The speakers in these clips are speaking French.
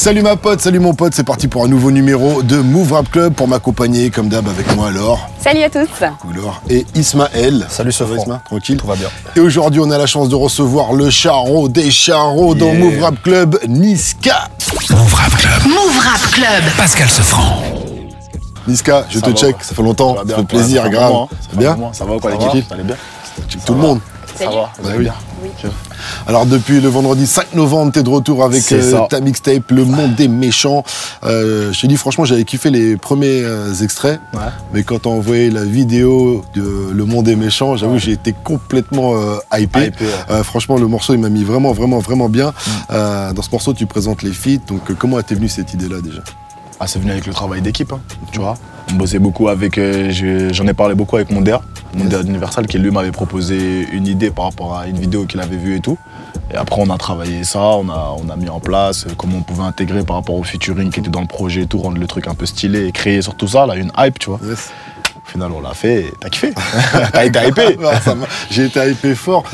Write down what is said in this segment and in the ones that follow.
Salut ma pote, salut mon pote, c'est parti pour un nouveau numéro de Move Rap Club. Pour m'accompagner, comme d'hab, avec moi alors. Salut à tous. Cool, et Ismaël. Salut Sofran. Isma, tranquille. Tout va bien. Et aujourd'hui, on a la chance de recevoir le charron des charros dans Move Rap Club, Niska. Move Rap Club. Move Rap Club. Pascal Sefranc. Niska, je te check, ça fait longtemps, ça fait plaisir, grave. Ça va bien? Ça va quoi l'équipe? Ça allait bien? Check tout le monde. Ça va, bah oui. Alors depuis le vendredi 5 novembre, t'es de retour avec ta mixtape Le Monde des Méchants. Je te dis franchement, j'avais kiffé les premiers extraits, mais quand t'as envoyé la vidéo de Le Monde des Méchants, j'avoue j'ai été complètement hypé. Franchement le morceau il m'a mis vraiment bien. Dans ce morceau tu présentes les feats, donc comment t'es venue cette idée là déjà? C'est venu avec le travail d'équipe, tu vois. On bossait beaucoup avec, j'en ai parlé beaucoup avec mon DA d'Universal, qui lui m'avait proposé une idée par rapport à une vidéo qu'il avait vue et tout. Et après on a travaillé ça, on a mis en place comment on pouvait intégrer par rapport au featuring qui était dans le projet et tout, rendre le truc un peu stylé et créer sur tout ça, là, une hype, tu vois. Au final, on l'a fait et t'as kiffé. T'as été hypé. J'ai été hypé fort.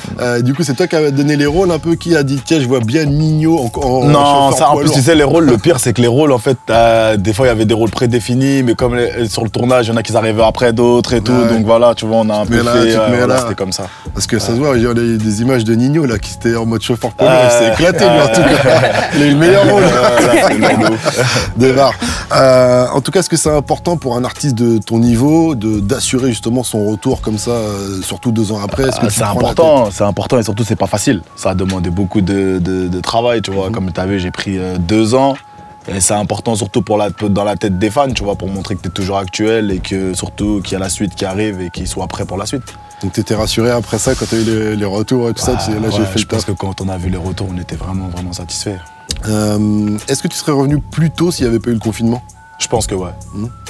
Du coup, c'est toi qui as donné les rôles un peu, qui a dit tiens, je vois bien Nino en non, ça, en plus, tu sais, les rôles, le pire, c'est que les rôles, en fait, des fois, il y avait des rôles prédéfinis, mais comme sur le tournage, il y en a qui arrivaient après d'autres et tout. Donc voilà, tu vois, on a un peu fait. C'était comme ça. Parce que ça se voit, il y a des images de Nino là, qui était en mode chauffeur poids lourd, il s'est éclaté lui en tout cas. Il a eu le meilleur rôle. Démarre. En tout cas, est-ce que c'est important pour un artiste de ton niveau d'assurer justement son retour comme ça, surtout 2 ans après? C'est important et surtout c'est pas facile. Ça a demandé beaucoup de travail, tu vois. Comme tu as vu, j'ai pris 2 ans. Et c'est important surtout dans la tête des fans, tu vois, pour montrer que tu es toujours actuel et que surtout qu'il y a la suite qui arrive et qu'ils soient prêts pour la suite. Donc tu étais rassuré après ça quand tu as eu les retours et tout ça? Là j'ai fait le taf. Je pense que quand on a vu les retours, on était vraiment satisfaits. Est-ce que tu serais revenu plus tôt s'il n'y avait pas eu le confinement? Je pense que ouais.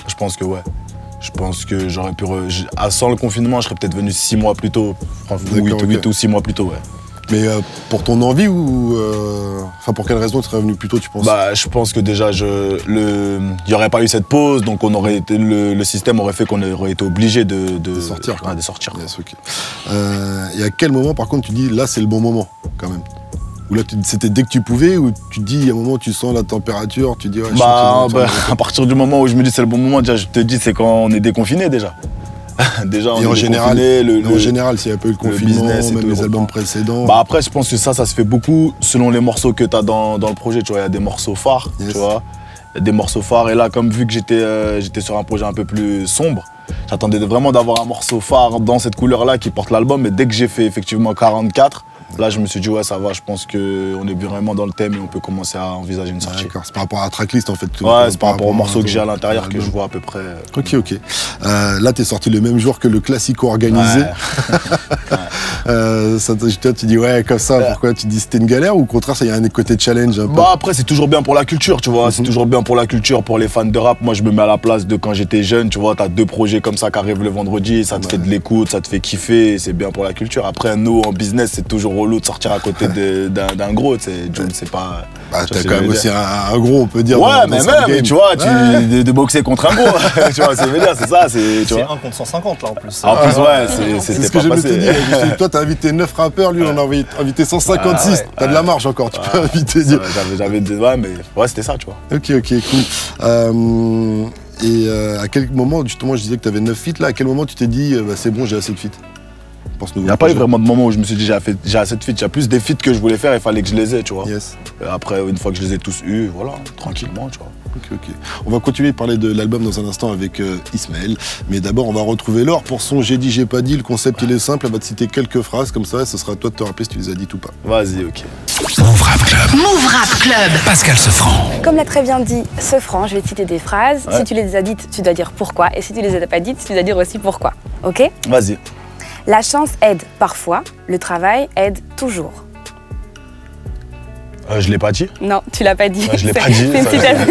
Je pense que j'aurais pu... Sans le confinement, je serais peut-être venu 6 mois plus tôt. 8 ou 6 mois plus tôt, ouais. Mais pour ton envie ou... Enfin, pour quelle raison tu serais venu plus tôt, tu penses? Je pense que déjà, il n'y aurait pas eu cette pause, donc le système aurait fait qu'on aurait été obligé de sortir. De sortir. Yes, okay. Et à quel moment, par contre, tu dis, là, c'est le bon moment, quand même? Ou là, c'était dès que tu pouvais, ou tu dis, il y a un moment où tu sens la température, tu dis... Ouais, à partir du moment où je me dis c'est le bon moment, déjà, je te dis, c'est quand on est déconfiné, déjà. Déjà, et en général, s'il n'y a pas eu le confinement, même les albums précédents... Après, je pense que ça se fait beaucoup selon les morceaux que tu as dans le projet, tu vois. Il y a des morceaux phares, tu vois. Il y a des morceaux phares, et là, comme vu que j'étais sur un projet un peu plus sombre, j'attendais vraiment d'avoir un morceau phare dans cette couleur-là qui porte l'album, mais dès que j'ai fait effectivement 44, là, je me suis dit, ouais, ça va, je pense qu'on est vraiment dans le thème et on peut commencer à envisager une sortie. D'accord, c'est par rapport à la tracklist en fait. Ouais, c'est par rapport aux morceaux que j'ai à l'intérieur que je vois à peu près. Ok. Là, t'es sorti le même jour que le Classico organisé. Tu dis, ouais, comme ça, pourquoi? Tu dis c'était une galère ou au contraire, il y a un côté challenge un peu? Après, c'est toujours bien pour la culture, tu vois. C'est toujours bien pour la culture, pour les fans de rap. Moi, je me mets à la place de quand j'étais jeune, tu vois. T'as 2 projets comme ça qui arrivent le vendredi, ça te fait de l'écoute, ça te fait kiffer, c'est bien pour la culture. Après, nous, en business, c'est toujours relou de sortir à côté d'un gros, John, c'est pas... t'as quand même aussi un gros, on peut dire. Ouais, mais même, tu vois, de boxer contre un gros, tu vois, c'est ça, c'est... C'est 1 contre 150 là en plus. En plus, ouais, c'est ce que je me suis dit. Toi, t'as invité 9 rappeurs, lui, on a invité 156. T'as de la marge encore, tu peux inviter. J'avais des... Ouais, mais ouais, c'était ça, tu vois. Ok, cool. Et à quel moment, justement, je disais que t'avais 9 feats, là, à quel moment tu t'es dit, c'est bon, j'ai assez de feats? Il n'y a pas eu vraiment de moment où je me suis dit j'ai assez de feats. Il y a plus des feats que je voulais faire, il fallait que je les ai, tu vois. Après, une fois que je les ai tous eus, voilà, tranquillement, tu vois. Ok. On va continuer de parler de l'album dans un instant avec Ismaël. Mais d'abord, on va retrouver Laure pour son J'ai dit, j'ai pas dit. Le concept, il est simple. Elle va te citer quelques phrases comme ça. Ce sera à toi de te rappeler si tu les as dites ou pas. Vas-y, ok. Move Rap Club. Move Rap Club. Pascal Sefranc. Comme l'a très bien dit Sefranc, je vais te citer des phrases. Si tu les as dites, tu dois dire pourquoi. Et si tu les as pas dites, tu dois dire aussi pourquoi. Ok? Vas-y. La chance aide parfois, le travail aide toujours. Je l'ai pas dit. Non, tu l'as pas dit. Je l'ai pas dit. C'est une citation.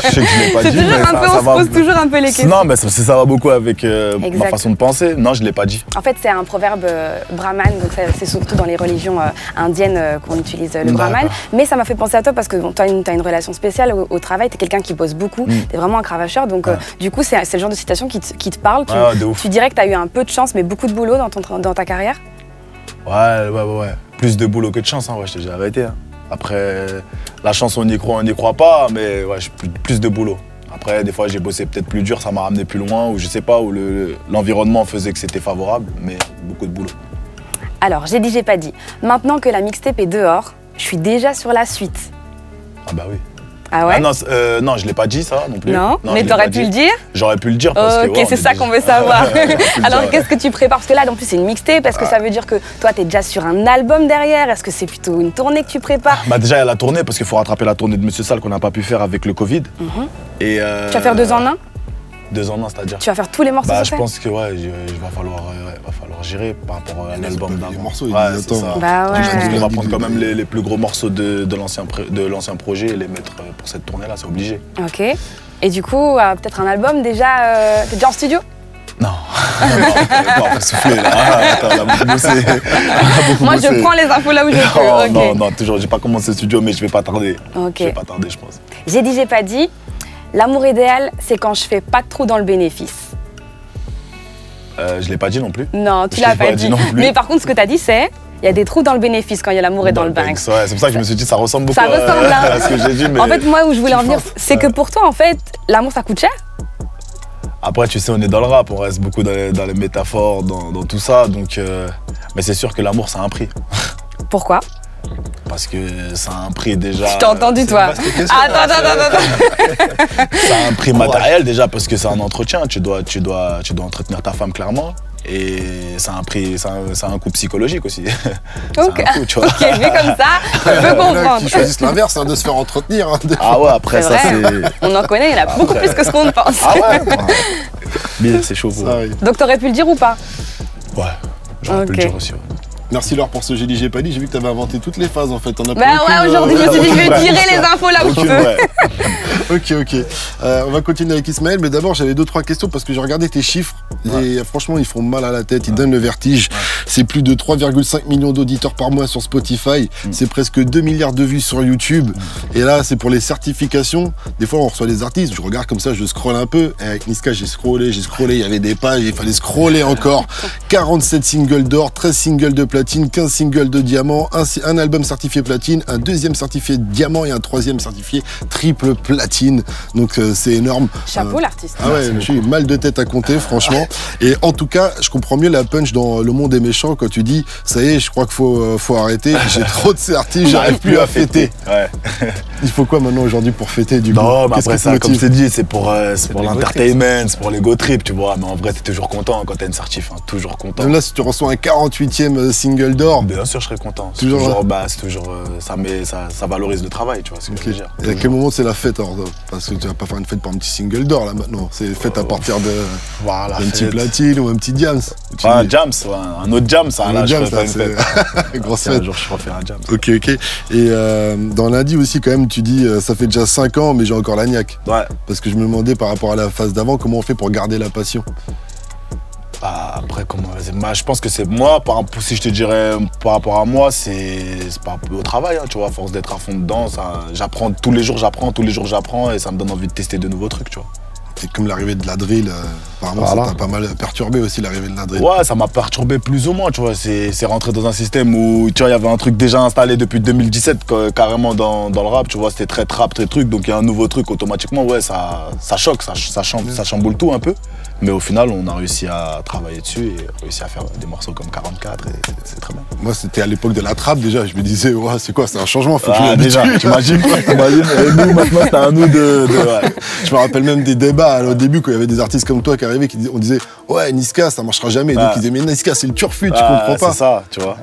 Je sais que je l'ai pas dit. On se pose toujours un peu les questions. Non, mais ça va beaucoup avec ma façon de penser. Non, je l'ai pas dit. En fait, c'est un proverbe brahman, donc c'est surtout dans les religions indiennes qu'on utilise le brahman. Mais ça m'a fait penser à toi parce que tu as une relation spéciale au travail, tu es quelqu'un qui bosse beaucoup, tu es vraiment un cravacheur. Donc du coup, c'est le genre de citation qui te parle. Tu dirais que tu as eu un peu de chance, mais beaucoup de boulot dans ta carrière? Ouais. Plus de boulot que de chance, hein. Ouais, je t'ai déjà arrêté. Hein. Après, la chance, on y croit pas, mais ouais, plus de boulot. Après, des fois, j'ai bossé peut-être plus dur, ça m'a ramené plus loin, ou je sais pas, où l'environnement faisait que c'était favorable, mais beaucoup de boulot. Alors, j'ai dit, j'ai pas dit. Maintenant que la mixtape est dehors, je suis déjà sur la suite. Ah bah oui. Ah ouais? Ah non, je l'ai pas dit ça non plus. Non, mais t'aurais pu le dire? J'aurais pu le dire parce que... Ok, c'est ça qu'on veut savoir. Alors, qu'est-ce que tu prépares? Parce que là, en plus, c'est une mixtape. Est-ce que ça veut dire que toi, t'es déjà sur un album derrière? Est-ce que c'est plutôt une tournée que tu prépares? Bah déjà, il y a la tournée, parce qu'il faut rattraper la tournée de Monsieur Sall qu'on n'a pas pu faire avec le Covid. Et tu vas faire 2 en 1? 2 en 1, c'est-à-dire? Tu vas faire tous les morceaux? Bah, je pense que ouais, il va falloir gérer par rapport à l'album d'avant. Les morceaux, c'est ça. Bah ouais. Je pense qu'on va prendre quand même les plus gros morceaux de l'ancien projet et les mettre pour cette tournée-là, c'est obligé. Ok. Et du coup, peut-être un album déjà. T'es déjà en studio? Non. On va souffler là. Attends, on a beaucoup bossé. Moi, je prends les infos là où je peux. Okay. Non, toujours. J'ai pas commencé le studio, mais je vais pas tarder. Ok. Je vais pas tarder, je pense. J'ai dit, j'ai pas dit. L'amour idéal, c'est quand je fais pas de trou dans le bénéfice. Je l'ai pas dit non plus. Non, tu l'as pas dit. Non plus. Mais par contre, ce que tu as dit, c'est il y a des trous dans le bénéfice quand il y a l'amour et dans le Banks. Ouais, c'est pour ça que je me suis dit, ça ressemble beaucoup à ce que j'ai dit. Mais en fait, moi, où je voulais en venir, c'est que pour toi, en fait, l'amour, ça coûte cher. Après, tu sais, on est dans le rap, on reste beaucoup dans les métaphores, dans tout ça. Donc, mais c'est sûr que l'amour, ça a un prix. Pourquoi? Parce que ça a un prix déjà. Je t'ai entendu, toi. Attends. Ça a un prix matériel déjà parce que c'est un entretien. Tu dois entretenir ta femme clairement. Et ça a un prix, ça a un coût psychologique aussi. Ok, un coût, tu vois. Ok, vu comme ça, je peux comprendre. Qui choisissent l'inverse, de se faire entretenir. Ah ouais, après ça c'est. On en connaît, il y en a beaucoup plus que ce qu'on pense. Ah ouais. Bien, c'est chaud. Donc t'aurais pu le dire ou pas? Ouais, j'aurais pu le dire aussi. Ouais. Merci Laure pour ce J'ai dit j'ai pas dit. J'ai vu que tu avais inventé toutes les phases en fait. Bah ouais, aujourd'hui je me suis dit je vais tirer les infos là où je peux. Ok. On va continuer avec Ismaël, mais d'abord j'avais 2-3 questions parce que j'ai regardé tes chiffres et franchement ils font mal à la tête, ils donnent le vertige. C'est plus de 3,5 millions d'auditeurs par mois sur Spotify, c'est presque 2 milliards de vues sur YouTube. Et là c'est pour les certifications. Des fois on reçoit des artistes, je regarde comme ça, je scrolle un peu. Et avec Niska j'ai scrollé, il y avait des pages, il fallait scroller encore. 47 singles d'or, 13 singles de platine, 15 singles de diamant, un album certifié platine, un deuxième certifié diamant et un troisième certifié triple platine. Donc c'est énorme. Chapeau l'artiste. Ah ouais, j'ai mal de tête à compter franchement. Et en tout cas, je comprends mieux la punch dans Le Monde est méchant quand tu dis ça y est, je crois qu'il faut arrêter. J'ai trop de certifs, j'arrive plus à fêter. Ouais. Il faut quoi maintenant aujourd'hui pour fêter du coup? Non, mais après ça, comme je t'ai dit, c'est pour l'entertainment, c'est pour l'ego trip, tu vois. Mais en vrai, t'es toujours content quand t'as une certif, hein, toujours content. Même là, si tu reçois un 48e single d'or, bien sûr, je serais content. C'est toujours, ça valorise le travail, tu vois ce que je veux dire. Et à quel moment c'est la fête alors? Parce que tu vas pas faire une fête par un petit single d'or là maintenant. C'est fête à partir de voilà, un petit platine ou un petit diams. Un jams, un autre jams, ça. Là, je refais une fête. Grosse fête. Un jour, je refais un jams. Ok. Et dans lundi aussi, quand même, tu dis ça fait déjà 5 ans, mais j'ai encore la niaque. Ouais. Parce que je me demandais par rapport à la phase d'avant, comment on fait pour garder la passion? Après, je pense que c'est moi, si je te dirais par rapport à moi, c'est par rapport au travail, hein, tu vois, à force d'être à fond dedans, j'apprends tous les jours, et ça me donne envie de tester de nouveaux trucs, tu vois. C'est comme l'arrivée de la drill, apparemment ça t'a pas mal perturbé aussi l'arrivée de la drill. Ouais, ça m'a perturbé plus ou moins, tu vois, c'est rentré dans un système où, tu vois, il y avait un truc déjà installé depuis 2017, carrément dans le rap, tu vois, c'était très trap, très truc, donc il y a un nouveau truc, automatiquement, ouais, ça choque, ça chamboule tout un peu. Mais au final, on a réussi à travailler dessus et réussi à faire des morceaux comme 44 et c'est très bien. Moi, c'était à l'époque de la trappe déjà. Je me disais, ouais, c'est quoi, c'est un changement. Faut déjà, t'imagines. Et nous, maintenant, c'est à nous de ouais. Je me rappelle même des débats au début quand il y avait des artistes comme toi qui arrivaient, on disait, ouais, Niska, ça marchera jamais. Donc ils disaient, mais Niska, c'est le turfu, tu comprends pas. C'est ça, tu vois.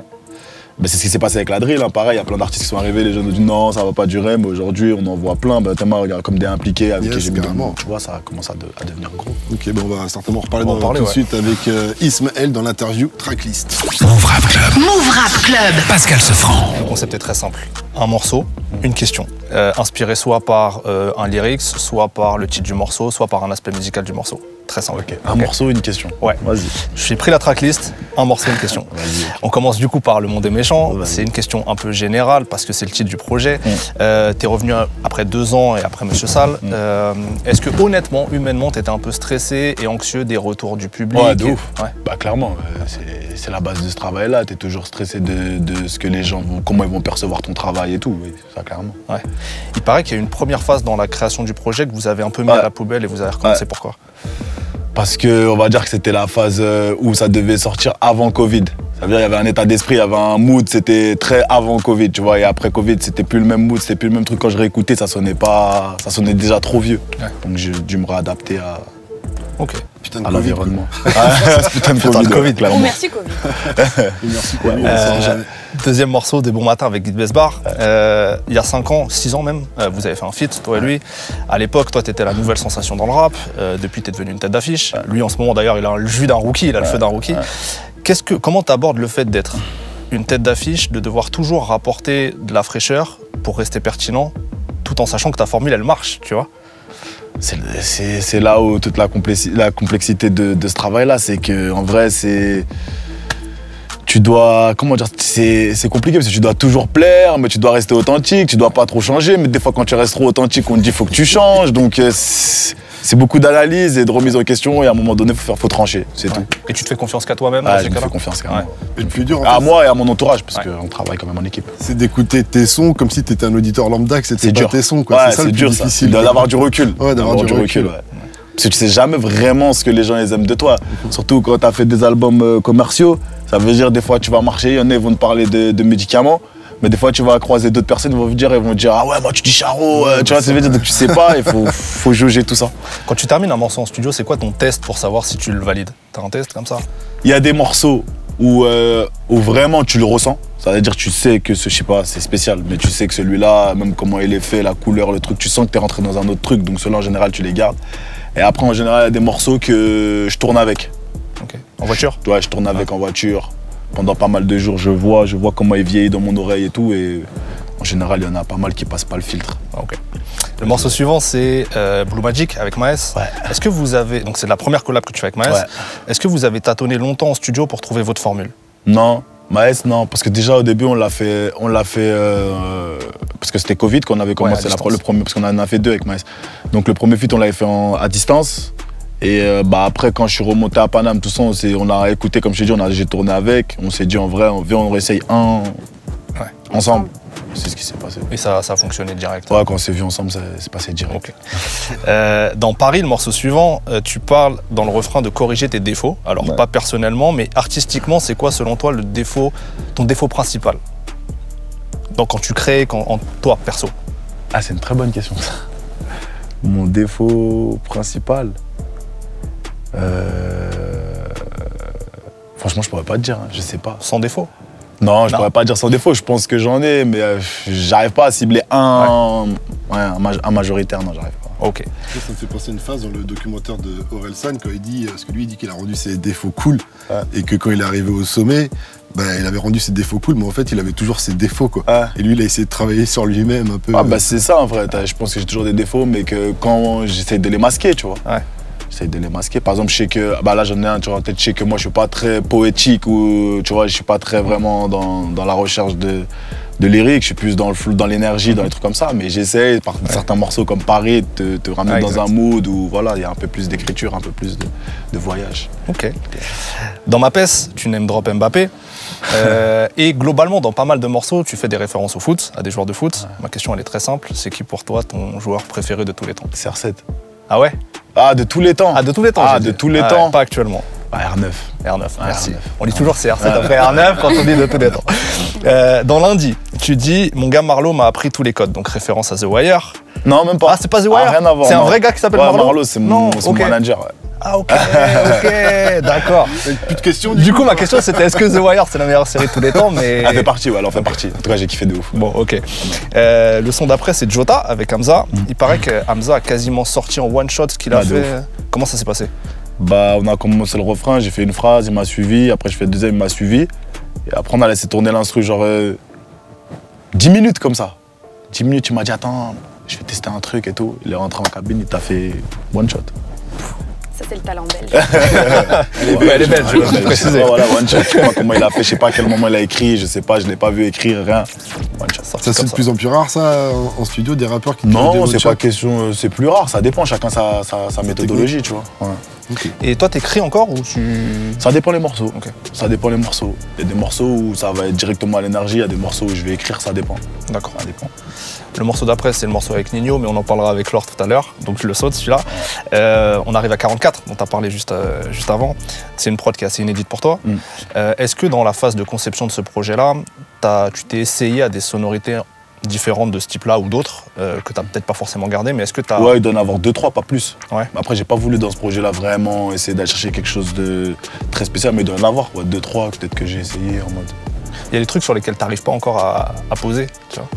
Mais c'est ce qui s'est passé avec la drill, hein. Pareil, il y a plein d'artistes qui sont arrivés, les gens nous disent non, ça va pas durer, mais aujourd'hui on en voit plein, tellement regarde comme des impliqués avec qui j'ai mis dans, tu vois, ça commence à devenir gros. Ok, bon, on va certainement reparler tout de suite avec Ismaël dans l'interview Tracklist. Move Rap Club. Move Rap Club. Pascal Sefranc. Le concept est très simple. Un morceau, une question. Inspiré soit par un lyrics, soit par le titre du morceau, soit par un aspect musical du morceau. Très simple. Okay. Un morceau, une question. Ouais. Vas-y. J'ai pris la tracklist, un morceau, une question. On commence du coup par Le Monde des Méchants. C'est une question un peu générale parce que c'est le titre du projet. T'es revenu après 2 ans et après Monsieur Sall. Est-ce que honnêtement, humainement, t'étais un peu stressé et anxieux des retours du public? Ouais, de ouf. Ouais. Bah clairement, c'est la base de ce travail-là. T'es toujours stressé de ce que les gens vont, comment ils vont percevoir ton travail et tout. Oui, ça clairement. Ouais. Il paraît qu'il y a une première phase dans la création du projet que vous avez un peu mis à la poubelle et vous avez recommencé. Pourquoi? Parce qu'on va dire que c'était la phase où ça devait sortir avant Covid. Ça veut dire qu'il y avait un état d'esprit, il y avait un mood, c'était très avant Covid, tu vois. Et après Covid, c'était plus le même mood, c'était plus le même truc. Quand je réécoutais, ça sonnait déjà trop vieux. Ouais. Donc j'ai dû me réadapter à l'environnement. Putain de Covid, clairement. Oh, merci Covid. Merci Covid. Deuxième morceau des Bons Matins avec Guy Besbar. Il y a 5 ans, 6 ans même, vous avez fait un feat, toi et lui. À l'époque, toi, tu étais la nouvelle sensation dans le rap. Depuis, tu es devenu une tête d'affiche. Lui, en ce moment, d'ailleurs, il a le jus d'un rookie, il a le feu d'un rookie. Comment tu abordes le fait d'être une tête d'affiche, de devoir toujours rapporter de la fraîcheur pour rester pertinent, tout en sachant que ta formule, elle marche, tu vois? C'est là où toute la complexité de ce travail-là, c'est qu'en vrai, tu dois, comment dire, c'est compliqué parce que tu dois toujours plaire, mais tu dois rester authentique, tu dois pas trop changer, mais des fois quand tu restes trop authentique, on te dit faut que tu changes, donc c'est beaucoup d'analyse et de remise en question et à un moment donné, faut trancher, c'est tout. Et tu te fais confiance qu'à toi-même? Je me fais confiance qu'à moi. Et le plus dur, à moi et à mon entourage, parce qu'on travaille quand même en équipe. C'est d'écouter tes sons comme si tu étais un auditeur lambda, que c'était pas tes sons. Ouais, c'est dur, difficile. D'avoir du recul. Ouais, d'avoir du recul. Parce que tu sais jamais vraiment ce que les gens ils aiment de toi. Surtout quand tu as fait des albums commerciaux, ça veut dire des fois tu vas marcher, il y en a ils vont te parler de médicaments, mais des fois tu vas croiser d'autres personnes, ils vont te dire ah ouais moi tu dis Charo, tu vois, ça veut dire que tu sais pas, il faut juger tout ça. Quand tu termines un morceau en studio, c'est quoi ton test pour savoir si tu le valides? T'as un test comme ça? Il y a des morceaux où vraiment tu le ressens, ça veut dire que tu sais que je sais pas, c'est spécial, mais tu sais que celui-là, même comment il est fait, la couleur, le truc, tu sens que tu es rentré dans un autre truc, donc ceux-là en général tu les gardes. Et après, en général, il y a des morceaux que je tourne avec. Ok. En voiture? Ouais, je tourne avec en voiture. Pendant pas mal de jours, je vois comment il vieillit dans mon oreille et tout. Et en général, il y en a pas mal qui passent pas le filtre. Ok. Le morceau suivant, c'est Blue Magic avec Maes. Ouais. Est-ce que vous avez... Donc c'est la première collab que tu fais avec Maes. Ouais. Est-ce que vous avez tâtonné longtemps en studio pour trouver votre formule? Non. Maes, non, parce que déjà au début on l'a fait parce que c'était Covid qu'on avait commencé le premier, parce qu'on en a fait 2 avec Maes. Donc le premier feat on l'avait fait à distance et après quand je suis remonté à Paname, tout ça, on a écouté comme je t'ai dit, j'ai tourné avec, on s'est dit en vrai on réessaye ensemble. C'est ce qui s'est passé. Et ça a fonctionné direct. Ouais, quand on s'est vu ensemble, c'est passé direct. Okay. Dans Paris, le morceau suivant, tu parles dans le refrain de corriger tes défauts. Alors, pas personnellement, mais artistiquement, c'est quoi, selon toi, ton défaut principal? Donc, quand tu crées, toi, perso. Ah, c'est une très bonne question, ça. Mon défaut principal franchement, je pourrais pas te dire, hein, je sais pas. Sans défaut? Non, je pourrais pas dire sans défaut, je pense que j'en ai, mais j'arrive pas à cibler un majoritaire, non, j'arrive pas. Ok. Ça me fait penser à une phase dans le documentaire de Orelsan quand il dit, parce que lui il dit qu'il a rendu ses défauts cool et que quand il est arrivé au sommet, il avait rendu ses défauts cool, mais en fait il avait toujours ses défauts quoi. Et lui il a essayé de travailler sur lui-même un peu. C'est ça en vrai, je pense que j'ai toujours des défauts, mais que quand j'essaie de les masquer, tu vois. J'essaie de les masquer. Par exemple, je sais que, là j'en ai un, tu vois, peut-être je sais que moi je suis pas très poétique ou tu vois, je suis pas très vraiment dans la recherche de lyrique, je suis plus dans l'énergie, dans les trucs comme ça, mais j'essaie par certains morceaux comme Paris de te ramener dans un mood où voilà, il y a un peu plus d'écriture, un peu plus de voyage. Ok. Dans Ma Peste, tu name drop Mbappé. Et globalement, dans pas mal de morceaux, tu fais des références au foot, à des joueurs de foot. Ma question elle est très simple, c'est qui pour toi ton joueur préféré de tous les temps? CR7. Ah ouais? Ah, de tous les temps. Ah, de tous les temps. Ah, de tous les temps. Pas actuellement. R9. R9, merci. On dit toujours CR7 après R9 quand on dit de tous les temps. Dans Lundi, tu dis mon gars Marlo m'a appris tous les codes, donc référence à The Wire. Non, même pas. Ah, c'est pas The Wire? Rien à voir. C'est un vrai gars qui s'appelle Marlo? Marlo, c'est mon manager. Ouais. Ah ok, d'accord. Plus de questions. Du coup, ma question c'était est-ce que The Wire c'est la meilleure série de tous les temps? Mais... Elle fait partie, ouais, elle en fait partie. En tout cas, j'ai kiffé de ouf. Bon, ok. Le son d'après c'est Jota avec Hamza. Il paraît que Hamza a quasiment sorti en one shot ce qu'il a fait. Comment ça s'est passé? On a commencé le refrain, j'ai fait une phrase, il m'a suivi, après je fais le deuxième, il m'a suivi. Et après on a laissé tourner l'instru genre 10 minutes comme ça. 10 minutes, il m'a dit attends, je vais tester un truc et tout. Il est rentré en cabine, il t'a fait one shot. Ça c'est le talent belge. Elle est belge, je vais préciser. Voilà, One Shot, je sais pas comment il a fait, je sais pas à quel moment il a écrit, je sais pas, je l'ai pas vu écrire, rien. One Shot. Ça, c'est de plus en plus rare, ça, en studio, des rappeurs qui Non, c'est pas question, c'est plus rare, ça dépend, chacun sa méthodologie, tu vois. Ouais. Okay. Et toi, t'écris encore ou tu... Ça dépend les morceaux. Okay. Ça dépend les morceaux. Il y a des morceaux où ça va être directement à l'énergie, il y a des morceaux où je vais écrire, ça dépend. D'accord. Ça dépend. Le morceau d'après, c'est le morceau avec Nino, mais on en parlera avec Laure tout à l'heure, donc je le saute celui-là. On arrive à 44, dont tu as parlé juste avant. C'est une prod qui est assez inédite pour toi. Est-ce que dans la phase de conception de ce projet-là, tu t'es essayé à des sonorités différentes de ce type-là ou d'autres, que tu n'as peut-être pas forcément gardé, mais est-ce que tu as... Ouais, il doit en avoir 2-3, pas plus. Ouais. Après, j'ai pas voulu dans ce projet-là vraiment essayer d'aller chercher quelque chose de très spécial, mais il doit en avoir, 2-3, peut-être que j'ai essayé en mode... Il y a des trucs sur lesquels tu n'arrives pas encore à poser, tu vois.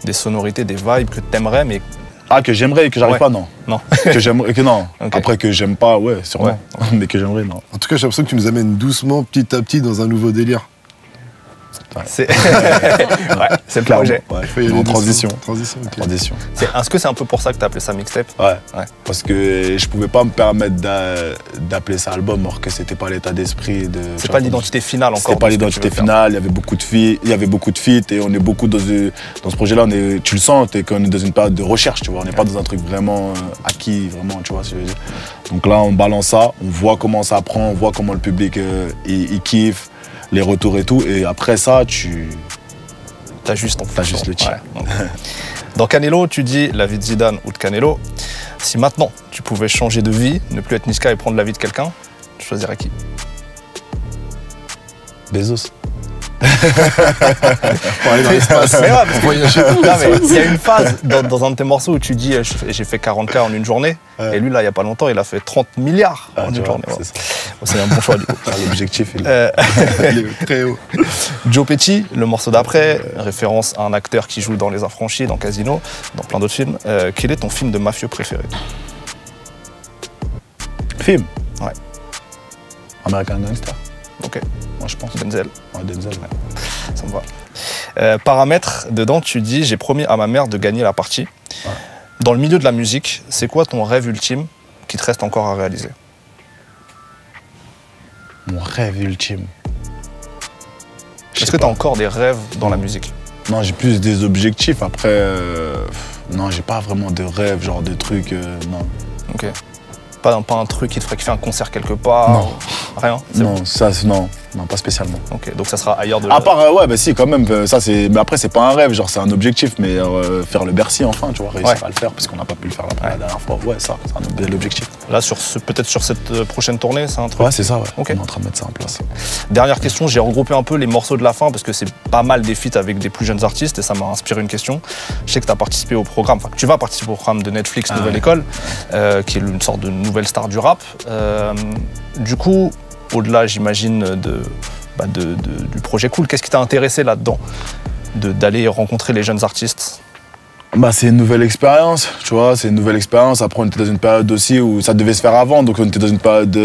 Des sonorités, des vibes que tu aimerais, mais... Ah, que j'aimerais et que j'arrive pas, non. Non. Que j'aimerais, que non. Okay. Après, que j'aime pas, ouais, sûrement. Ouais. Mais que j'aimerais, non. En tout cas, j'ai l'impression que tu nous amènes doucement, petit à petit, dans un nouveau délire. Ouais. C'est le projet. Ouais. En transition. Okay. Transition. Est-ce que c'est un peu pour ça que tu as appelé ça mixtape? Ouais. Parce que je pouvais pas me permettre d'appeler ça album, alors que c'était pas l'état d'esprit de... C'est pas l'identité finale encore. C'était pas l'identité finale, il y avait beaucoup de feats, et on est beaucoup dans ce projet-là, tu le sens, qu'on est dans une période de recherche, tu vois. On n'est pas dans un truc vraiment acquis, vraiment, tu vois ce que je veux dire. Donc là, on balance ça, on voit comment ça prend, on voit comment le public il kiffe, les retours et tout, et après ça, t'ajustes le tir. Ouais. Dans Canelo, tu dis la vie de Zidane ou de Canelo. Si maintenant tu pouvais changer de vie, ne plus être Niska et prendre la vie de quelqu'un, tu choisirais qui? Bezos. Pour aller dans l'espace. Il y a une phase dans un de tes morceaux où tu dis j'ai fait 40K en une journée, et lui là il n'y a pas longtemps il a fait 30 milliards en une journée. C'est un bon choix du coup. L'objectif il est très haut. Joe Pesci, le morceau d'après, référence à un acteur qui joue dans Les Affranchis, dans Casino, dans plein d'autres films. Quel est ton film de mafieux préféré? Film? Ouais. American Gangster. Ok. Moi je pense. Denzel. Ouais, Denzel, ouais. Ça me va. Paramètres, dedans tu dis j'ai promis à ma mère de gagner la partie. Ouais. Dans le milieu de la musique, c'est quoi ton rêve ultime qui te reste encore à réaliser? Mon rêve ultime. Est-ce que tu as encore des rêves dans la musique? Non, j'ai plus des objectifs. Après, non, j'ai pas vraiment de rêves, genre de trucs, non. Ok. Pas un truc qui te ferait kiffer un concert quelque part? Non. Rien? Non, bon. Ça, non, pas spécialement. Ok, donc ça sera ailleurs de... À part, ouais, bah si, quand même, ça c'est... Mais après, c'est pas un rêve, genre c'est un objectif, mais faire le Bercy enfin, tu vois, réussir à le faire, parce qu'on n'a pas pu le faire la dernière fois. Ouais, ça, c'est un bel objectif. Là, peut-être sur cette prochaine tournée, c'est un truc? Ouais, c'est ça, ouais. Okay. On est en train de mettre ça en place. Dernière question, j'ai regroupé un peu les morceaux de la fin, parce que c'est pas mal des feats avec des plus jeunes artistes, et ça m'a inspiré une question. Je sais que tu as participé au programme, enfin que tu vas participer au programme de Netflix Nouvelle École, qui est une sorte de nouvelle star du rap. Du coup, au-delà, j'imagine, du projet Cool, qu'est-ce qui t'a intéressé là-dedans, d'aller rencontrer les jeunes artistes? Bah, c'est une nouvelle expérience, tu vois, c'est une nouvelle expérience. Après, on était dans une période aussi où ça devait se faire avant, donc on était dans une période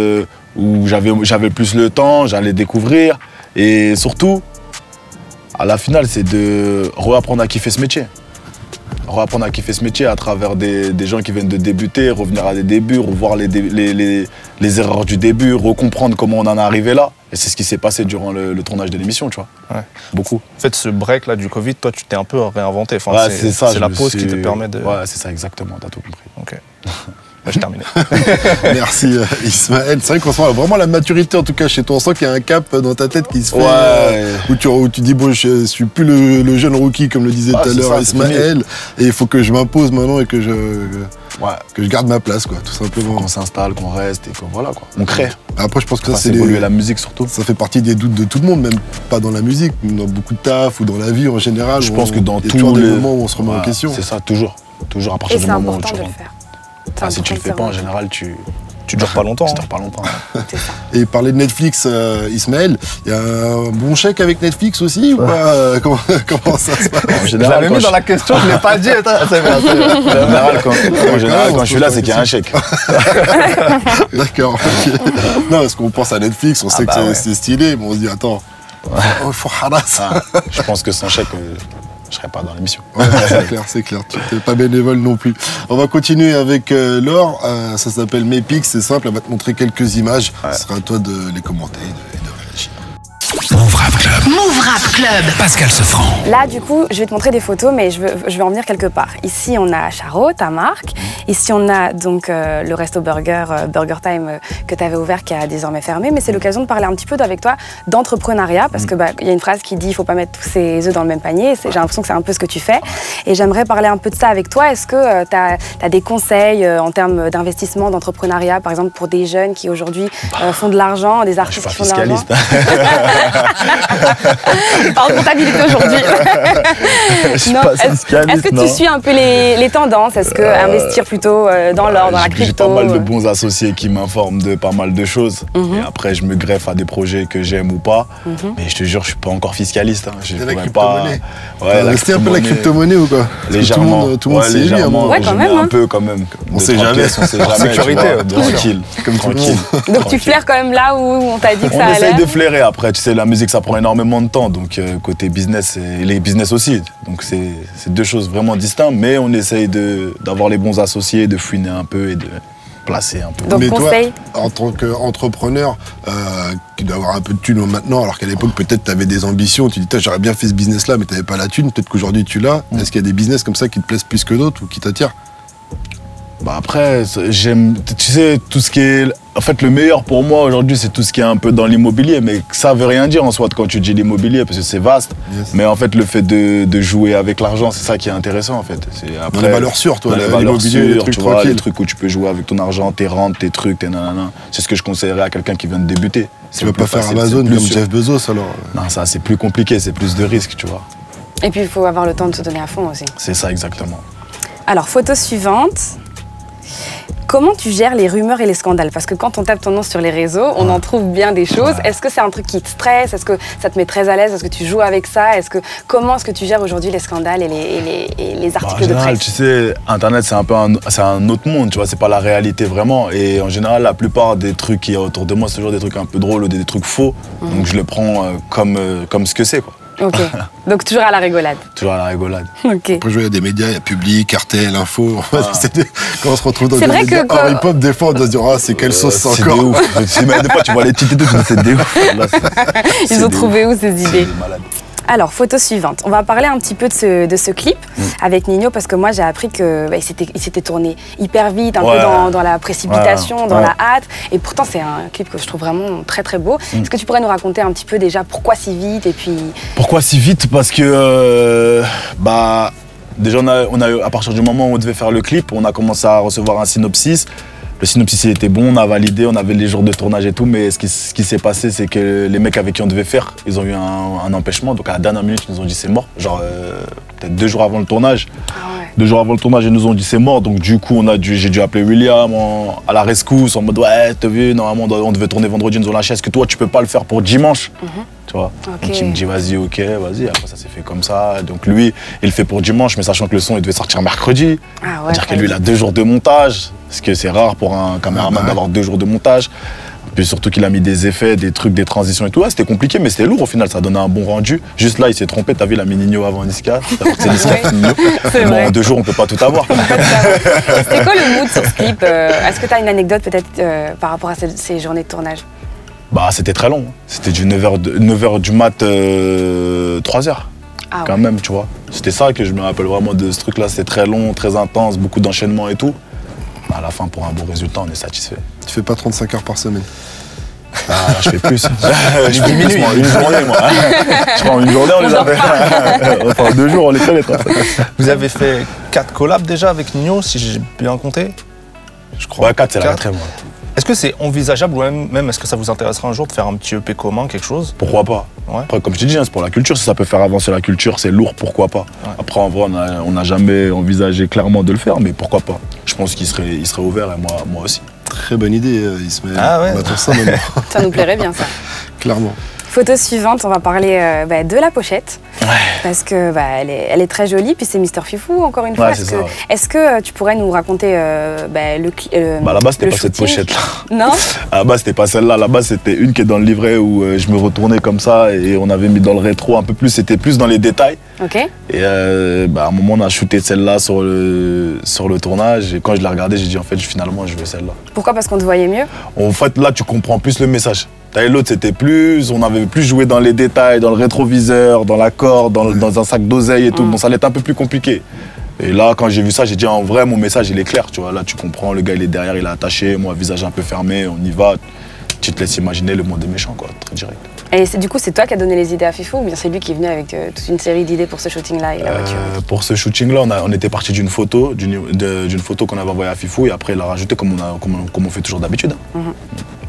où j'avais plus le temps, j'allais découvrir. Et surtout, à la finale, c'est de réapprendre à kiffer ce métier. Reapprendre à kiffer ce métier à travers des gens qui viennent de débuter, revenir à des débuts, revoir les erreurs du début, recomprendre comment on en est arrivé là. Et c'est ce qui s'est passé durant le tournage de l'émission, tu vois. Ouais. Beaucoup. En fait, ce break là du Covid, toi, tu t'es un peu réinventé. Enfin, ouais, c'est ça. C'est la pause qui te permet de... Ouais, c'est ça, exactement, t'as tout compris. Ok. J'ai terminé. Merci Ismaël. C'est vrai qu'on sent vraiment la maturité, en tout cas chez toi. On sent qu'il y a un cap dans ta tête qui se fait, où tu dis bon, je suis plus le jeune rookie comme le disait tout à l'heure Ismaël, et il faut que je m'impose maintenant et que je garde ma place, quoi, tout simplement. Qu'on s'installe, qu'on reste et qu'on voilà, quoi. On crée. Après, je pense que ça c'est évoluer la musique surtout. Ça fait partie des doutes de tout le monde, même pas dans la musique, dans beaucoup de taf ou dans la vie en général. Je pense que dans tous les moments où on se remet en question. C'est ça, toujours à partir du moment où tu rentres. Si tu le fais pas, en général, tu dures pas longtemps. Tu dors pas longtemps. Et parler de Netflix, Ismaël, il y a un bon chèque avec Netflix aussi ou pas? Comment ça se passe? En général, je l'avais mis dans la question, je l'ai pas dit. En général, quand je suis là, c'est qu'il y a un chèque. D'accord. Okay. Non, parce qu'on pense à Netflix, on sait que c'est stylé, mais on se dit attends, il faut haras. Je pense que sans chèque, je serais pas dans l'émission. Ouais, c'est clair, tu n'es pas bénévole non plus. On va continuer avec Laure, ça s'appelle Mepix, c'est simple, elle va te montrer quelques images. Ce sera à toi de les commenter et de réagir. Move Rap Club. Move Rap Club. Pascal Sefranc. Là, du coup, je vais te montrer des photos, mais je vais en venir quelque part. Ici, on a Charo, ta marque. Ici, on a donc le resto Burger Time que tu avais ouvert, qui a désormais fermé. Mais c'est l'occasion de parler un petit peu avec toi d'entrepreneuriat, parce que y a une phrase qui dit il ne faut pas mettre tous ses œufs dans le même panier. J'ai l'impression que c'est un peu ce que tu fais. Et j'aimerais parler un peu de ça avec toi. Est-ce que tu as des conseils en termes d'investissement, d'entrepreneuriat, par exemple, pour des jeunes qui aujourd'hui font de l'argent, des artistes qui font de l'argent? Par comptabilité aujourd'hui. Est-ce que tu suis un peu les tendances? Est-ce que investir plutôt dans l'or, dans la crypto? J'ai pas mal de bons associés qui m'informent de pas mal de choses. Et après, je me greffe à des projets que j'aime ou pas. Mais je te jure, je suis pas encore fiscaliste. Je la crypto-monnaie. T'as un peu la crypto-monnaie ou quoi? Légèrement. Tout le monde s'y est mis. Ouais, quand même. Un peu quand même. On sait jamais. On sait jamais. Sécurité, tranquille. Comme tout le monde. Donc tu flaires quand même là où on t'a dit que ça allait? On essaye de flairer. Après, tu sais, la musique, ça prend énormément de temps. Donc côté business et les business aussi. Donc c'est deux choses vraiment distinctes, mais on essaye d'avoir les bons associés, de fouiner un peu et de placer un peu. Donc mais conseil? Toi, en tant qu'entrepreneur, qui doit avoir un peu de thunes maintenant, alors qu'à l'époque peut-être tu avais des ambitions, tu dis j'aurais bien fait ce business là mais tu n'avais pas la thune, peut-être qu'aujourd'hui tu l'as. Est-ce qu'il y a des business comme ça qui te plaisent plus que d'autres ou qui t'attirent? Bah après, j'aime, tu sais, tout ce qui est... En fait, le meilleur pour moi aujourd'hui, c'est tout ce qui est un peu dans l'immobilier. Mais ça veut rien dire en soi quand tu dis l'immobilier, parce que c'est vaste. Yes. Mais en fait, le fait de jouer avec l'argent, c'est ça qui est intéressant en fait. Après, dans les valeurs sûres, toi, les valeurs sûres, tu vois, les trucs où tu peux jouer avec ton argent, tes rentes, tes trucs, tes nanana. C'est ce que je conseillerais à quelqu'un qui vient de débuter. Tu vas pas faire Amazon comme Jeff Bezos alors? Non, ça c'est plus compliqué, c'est plus de risques, tu vois. Et puis il faut avoir le temps de se donner à fond aussi. C'est ça exactement. Alors, photo suivante. Comment tu gères les rumeurs et les scandales? Parce que quand on tape ton nom sur les réseaux, on en trouve bien des choses. Est-ce que c'est un truc qui te stresse? Est-ce que ça te met très à l'aise? Est-ce que tu joues avec ça? Comment est-ce que tu gères aujourd'hui les scandales et les articles de presse? Tu sais, Internet, c'est un peu un autre monde, tu vois, c'est pas la réalité vraiment. Et en général, la plupart des trucs qui y a autour de moi, c'est toujours des trucs un peu drôles ou des trucs faux. Donc je le prends comme ce que c'est, quoi. Ok, donc toujours à la rigolade. Toujours à la rigolade. Ok. Après, il y a des médias, il y a Public, Cartel, Info. Quand on se retrouve dans des médias hip-hop, des fois, on doit se dire, c'est quelle sauce c'est encore. C'est des ouf. Mais des fois, tu vois les titres et tout, c'est des ouf. Là, ils ont trouvé où ces idées? Alors, photo suivante. On va parler un petit peu de ce clip avec Nino, parce que moi, j'ai appris qu'il s'était tourné hyper vite, un peu dans la précipitation, dans la hâte. Et pourtant, c'est un clip que je trouve vraiment très, très beau. Est-ce que tu pourrais nous raconter un petit peu déjà pourquoi si vite et puis... Pourquoi si vite? Parce que, déjà, on a eu, à partir du moment où on devait faire le clip, on a commencé à recevoir un synopsis. Le synopsis il était bon, on a validé, on avait les jours de tournage et tout, mais ce qui s'est passé, c'est que les mecs avec qui on devait faire, ils ont eu un empêchement. Donc à la dernière minute, ils nous ont dit c'est mort. Genre peut-être 2 jours avant le tournage. Ah ouais. 2 jours avant le tournage, ils nous ont dit c'est mort. Donc du coup, j'ai dû appeler William à la rescousse en mode ouais, t'as vu, normalement on devait tourner vendredi, nous ont lâché. Est-ce que toi tu peux pas le faire pour dimanche? Tu vois. Okay. Donc il me dit vas-y, ok, vas-y. Après ça s'est fait comme ça. Donc lui, il le fait pour dimanche, mais sachant que le son il devait sortir mercredi. Ah ouais, c'est-à-dire que lui il a 2 jours de montage, parce que c'est rare pour un caméraman d'avoir 2 jours de montage. Puis surtout qu'il a mis des effets, des trucs, des transitions et tout. Ouais, c'était compliqué, mais c'était lourd au final, ça donnait un bon rendu. Juste là, il s'est trompé, t'as vu, il a mis Nino avant Niska. C'est Niska, Nino. Bon, en 2 jours, on peut pas tout avoir. C'était quoi le mood sur ce clip? Est-ce que t'as une anecdote peut-être par rapport à ces journées de tournage? Bah, c'était très long. C'était du 9h du mat, 3h. Ah quand même, tu vois. C'était ça que je me rappelle vraiment de ce truc-là. C'était très long, très intense, beaucoup d'enchaînements et tout. À la fin, pour un bon résultat, on est satisfait. Tu fais pas 35 heures par semaine? Ah, je fais plus. Je fais minuit, une journée, moi. Je prends une journée, on les a fait. Enfin, 2 jours, on les fait. Vous avez fait 4 collabs déjà avec Nino, si j'ai bien compté? Je crois. Ouais, 4, c'est la 4e. Est-ce que c'est envisageable ou même est-ce que ça vous intéressera un jour de faire un petit EP commun, quelque chose? Pourquoi pas? Ouais. Après, comme je te dis, c'est pour la culture. Si ça peut faire avancer la culture, c'est lourd, pourquoi pas? Ouais. Après, en vrai, on n'a jamais envisagé clairement de le faire, mais pourquoi pas? Je pense qu'il serait ouvert et moi aussi. Très bonne idée, Ismaël. Ah ouais. On attend ça maintenant. Ça nous plairait bien, ça. Clairement. Photo suivante, on va parler de la pochette. parce que elle est très jolie, puis c'est Mister Fifou encore une fois. Est-ce que tu pourrais nous raconter à la base c'était pas cette pochette là. Non. À la base c'était pas celle-là. À la base c'était une qui est dans le livret où je me retournais comme ça et on avait mis dans le rétro un peu plus. C'était plus dans les détails. Ok. Et à un moment on a shooté celle-là sur le tournage et quand je l'ai regardée j'ai dit en fait finalement je veux celle-là. Pourquoi? Parce qu'on te voyait mieux? En fait là tu comprends plus le message. L'autre c'était plus, on avait plus joué dans les détails, dans le rétroviseur, dans la corde, dans un sac d'oseille et tout. Bon ça allait être un peu plus compliqué. Et là quand j'ai vu ça j'ai dit en vrai mon message il est clair, tu vois. Là tu comprends, le gars il est derrière, il est attaché, moi visage un peu fermé, on y va. Tu te laisses imaginer le monde des méchants quoi, très direct. Et du coup c'est toi qui as donné les idées à Fifou ou bien c'est lui qui est venu avec toute une série d'idées pour ce shooting là et la voiture? Pour ce shooting là on était parti d'une photo qu'on avait envoyée à Fifou et après il a rajouté comme on fait toujours d'habitude.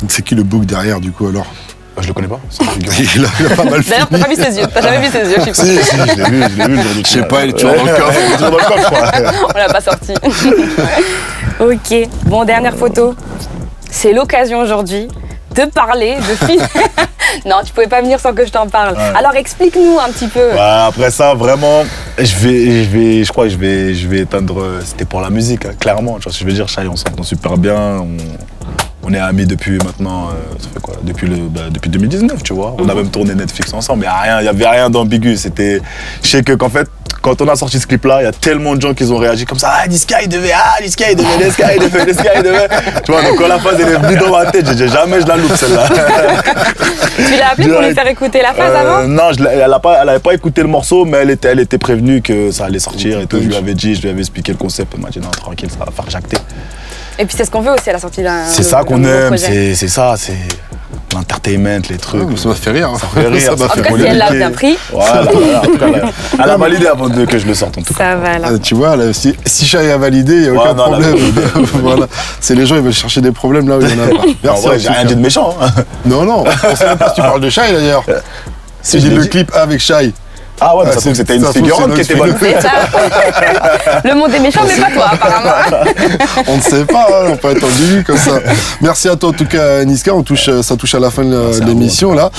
C'est qui le bouc derrière du coup alors? Je le connais pas. Il a pas mal fait. D'ailleurs, t'as pas vu ses yeux, t'as jamais vu ses yeux, je sais pas. Si, je l'ai vu. Je sais pas, il est toujours dans le coffre. Je crois. On l'a pas sorti. Ok, bon, dernière photo. C'est l'occasion aujourd'hui de parler de film. Non, tu pouvais pas venir sans que je t'en parle. Ouais. Alors explique-nous un petit peu. Après ça, vraiment, je crois que je vais éteindre. C'était pour la musique, hein, clairement. Tu vois ce que je veux dire, Shai, on s'entend super bien. On est amis depuis maintenant, ça fait quoi? Depuis 2019, tu vois. On a même tourné Netflix ensemble, il n'y avait rien d'ambigu. C'était, je sais que qu'en fait, quand on a sorti ce clip-là, il y a tellement de gens qui ont réagi comme ça. Ah, Niska, il devait. Tu vois, donc quand la phase elle est venue dans ma tête, j'ai dit jamais je la loupe celle-là. Tu l'as appelé pour lui faire écouter la phase avant? Non, elle n'avait pas écouté le morceau, mais elle était prévenue que ça allait sortir et tout. Je lui avais expliqué le concept. Elle m'a dit non, tranquille, ça va faire jacter. Et puis c'est ce qu'on veut aussi à la sortie d'un. C'est ça qu'on aime, c'est ça, c'est l'entertainment, les trucs. Ça m'a fait rire. Ça fait rire, ça fait polémiquer. Si elle l'a bien pris. Voilà, en tout cas, elle a validé avant que je le sorte en tout cas. Ça va là. Tu vois, là, si Shai a validé, il n'y a aucun problème. Voilà. C'est les gens, ils veulent chercher des problèmes là où il n'y en a pas. Merci. En vrai, j'ai rien dit de méchant. Non, on ne sait même pas si tu parles de Shai d'ailleurs. Si j'ai le clip avec Shai. Ah ouais, mais ça c'était une figurante qui était bonne. C'est ça. Le monde est méchant, mais pas toi, apparemment. On ne sait pas, hein, on peut être ambigu comme ça. Merci à toi en tout cas, Niska. Ça touche à la fin de l'émission là.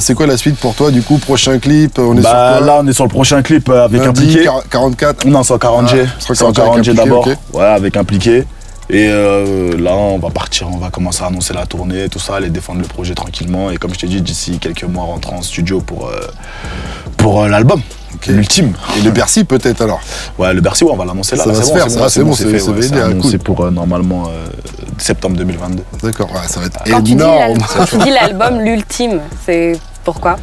C'est quoi la suite pour toi du coup? Prochain clip, on est sur quoi? Là, on est sur le prochain clip avec Impliqué. 44. Non, 140G. 140G d'abord. Okay. Ouais, avec Impliqué. Et là, on va partir, on va commencer à annoncer la tournée, tout ça, aller défendre le projet tranquillement. Et comme je t'ai dit, d'ici quelques mois, rentrer en studio pour l'album, l'ultime. Et le Bercy peut-être alors? Ouais, le Bercy, ouais, on va l'annoncer là. Ça va se faire, c'est bon, c'est annoncé pour normalement septembre 2022. D'accord, ouais, ça va être quand énorme. Quand tu dis l'album l'ultime, c'est pourquoi?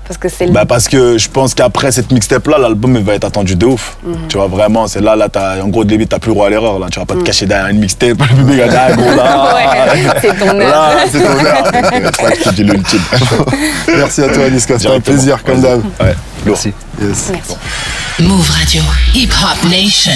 Parce que c'est parce que je pense qu'après cette mixtape là, l'album va être attendu de ouf. Tu vois vraiment, c'est là en gros début t'as plus le droit à l'erreur là, tu vas pas te cacher derrière une mixtape, le public va dire ah gros là. Ouais, c'est ton heure. Là, c'est ton heure. C'est pour ça que je te dis l'ultime. Merci à toi Niska, c'était un plaisir comme d'hab. Ouais. Merci. Yes. Merci. Move Radio, Hip Hop Nation.